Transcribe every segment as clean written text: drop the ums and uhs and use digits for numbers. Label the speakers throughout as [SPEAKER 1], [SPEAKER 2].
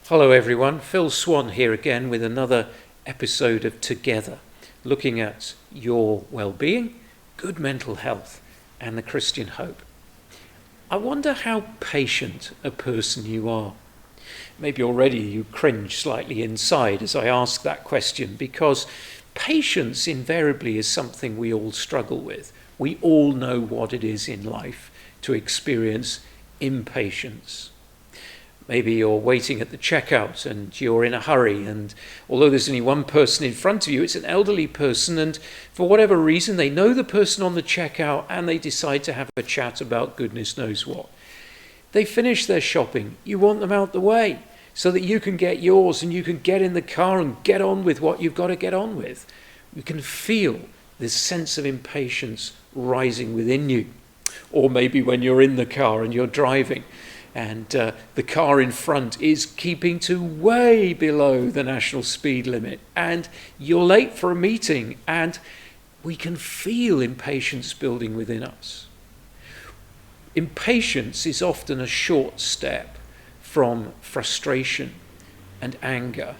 [SPEAKER 1] Hello everyone, Phil Swann here again with another episode of Together, looking at your well-being, good mental health and the Christian hope. I wonder how patient a person you are. Maybe already you cringe slightly inside as I ask that question, because patience invariably is something we all struggle with. We all know what it is in life to experience impatience. Maybe you're waiting at the checkout and you're in a hurry, and although there's only one person in front of you, it's an elderly person, and for whatever reason they know the person on the checkout and they decide to have a chat about goodness knows what. They finish their shopping. You want them out the way so that you can get yours and you can get in the car and get on with what you've got to get on with. You can feel this sense of impatience rising within you. Or maybe when you're in the car and you're driving, and the car in front is keeping to way below the national speed limit, and you're late for a meeting, and we can feel impatience building within us. Impatience is often a short step from frustration and anger.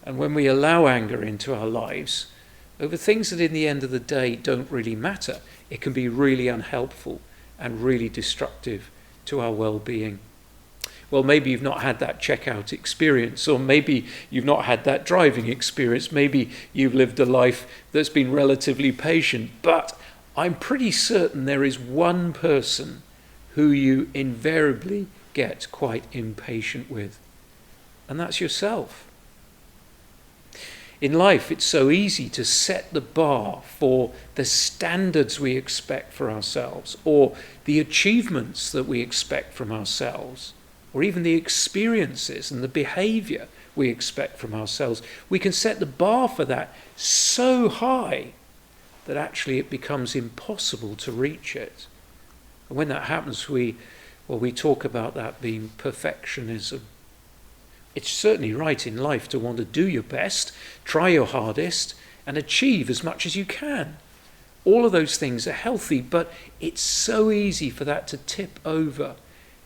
[SPEAKER 1] And when we allow anger into our lives over things that in the end of the day don't really matter, it can be really unhelpful and really destructive to our well-being. Well, maybe you've not had that checkout experience, or maybe you've not had that driving experience. Maybe you've lived a life that's been relatively patient, but I'm pretty certain there is one person who you invariably get quite impatient with, and that's yourself. In life, it's so easy to set the bar for the standards we expect for ourselves, or the achievements that we expect from ourselves, or even the experiences and the behavior we expect from ourselves. We can set the bar for that so high that actually it becomes impossible to reach it. And when that happens, we talk about that being perfectionism. It's certainly right in life to want to do your best, try your hardest, and achieve as much as you can. All of those things are healthy, but it's so easy for that to tip over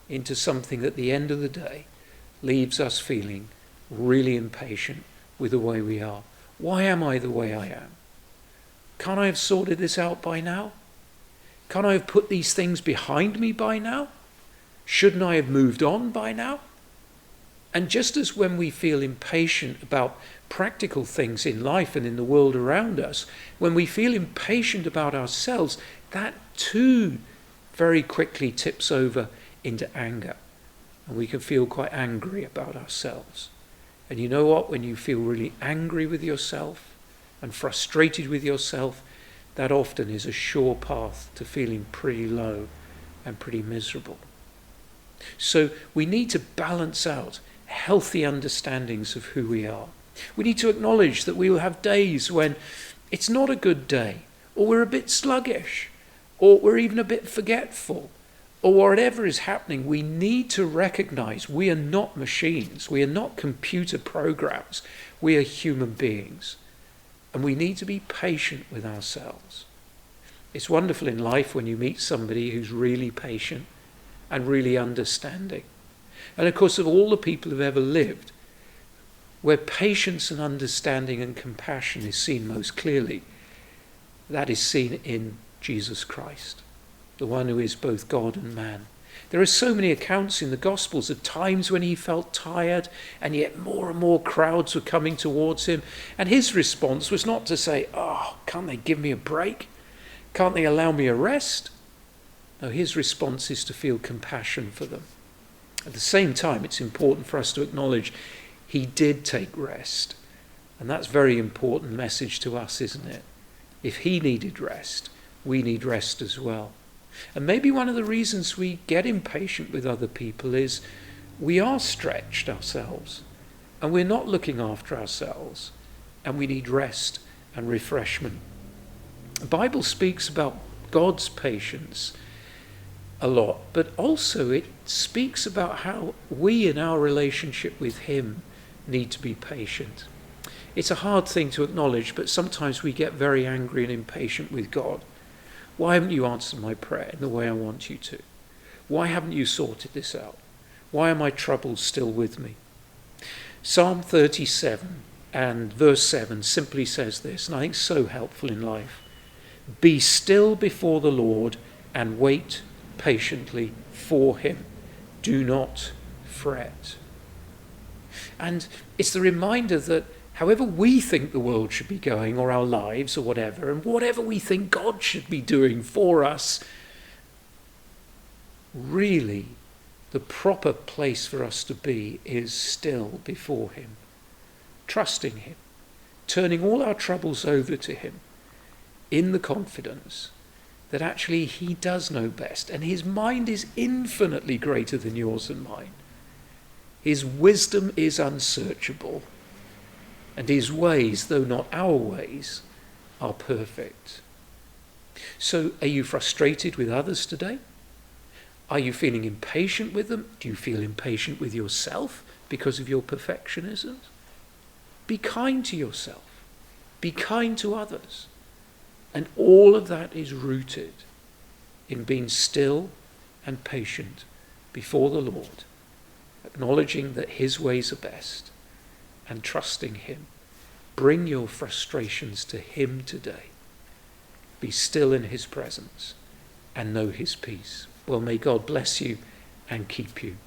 [SPEAKER 1] into something at the end of the day leaves us feeling really impatient with the way we are. Why am I the way I am? Can't I have sorted this out by now? Can't I have put these things behind me by now? Shouldn't I have moved on by now? And just as when we feel impatient about practical things in life and in the world around us, when we feel impatient about ourselves, that too very quickly tips over into anger. And we can feel quite angry about ourselves. And you know what? When you feel really angry with yourself and frustrated with yourself, that often is a sure path to feeling pretty low and pretty miserable. So we need to balance out healthy understandings of who we are. We need to acknowledge that we will have days when it's not a good day, or we're a bit sluggish, or we're even a bit forgetful, or whatever is happening. We need to recognize we are not machines. We are not computer programs. We are human beings. And we need to be patient with ourselves. It's wonderful in life when you meet somebody who's really patient and really understanding. And of course, of all the people who've ever lived, where patience and understanding and compassion is seen most clearly, that is seen in Jesus Christ, the one who is both God and man. There are so many accounts in the Gospels of times when he felt tired, and yet more and more crowds were coming towards him. And his response was not to say, "Oh, can't they give me a break? Can't they allow me a rest?" No, his response is to feel compassion for them. At the same time, it's important for us to acknowledge he did take rest. And that's a very important message to us, isn't it? If he needed rest, we need rest as well. And maybe one of the reasons we get impatient with other people is we are stretched ourselves and we're not looking after ourselves, and we need rest and refreshment. The Bible speaks about God's patience a lot, but also it speaks about how we in our relationship with him need to be patient. It's a hard thing to acknowledge, but sometimes we get very angry and impatient with God. Why haven't you answered my prayer in the way I want you to? Why haven't you sorted this out? Why are my troubles still with me? Psalm 37 and verse 7 simply says this, and I think so helpful in life. Be still before the Lord and wait patiently for him. Do not fret. And it's the reminder that however we think the world should be going, or our lives, or whatever, and whatever we think God should be doing for us, really the proper place for us to be is still before him, trusting him, turning all our troubles over to him in the confidence that actually he does know best, and his mind is infinitely greater than yours and mine. His wisdom is unsearchable, and his ways, though not our ways, are perfect. So are you frustrated with others today? Are you feeling impatient with them? Do you feel impatient with yourself because of your perfectionism? Be kind to yourself. Be kind to others. And all of that is rooted in being still and patient before the Lord, acknowledging that his ways are best and trusting him. Bring your frustrations to him today. Be still in his presence and know his peace. Well, may God bless you and keep you.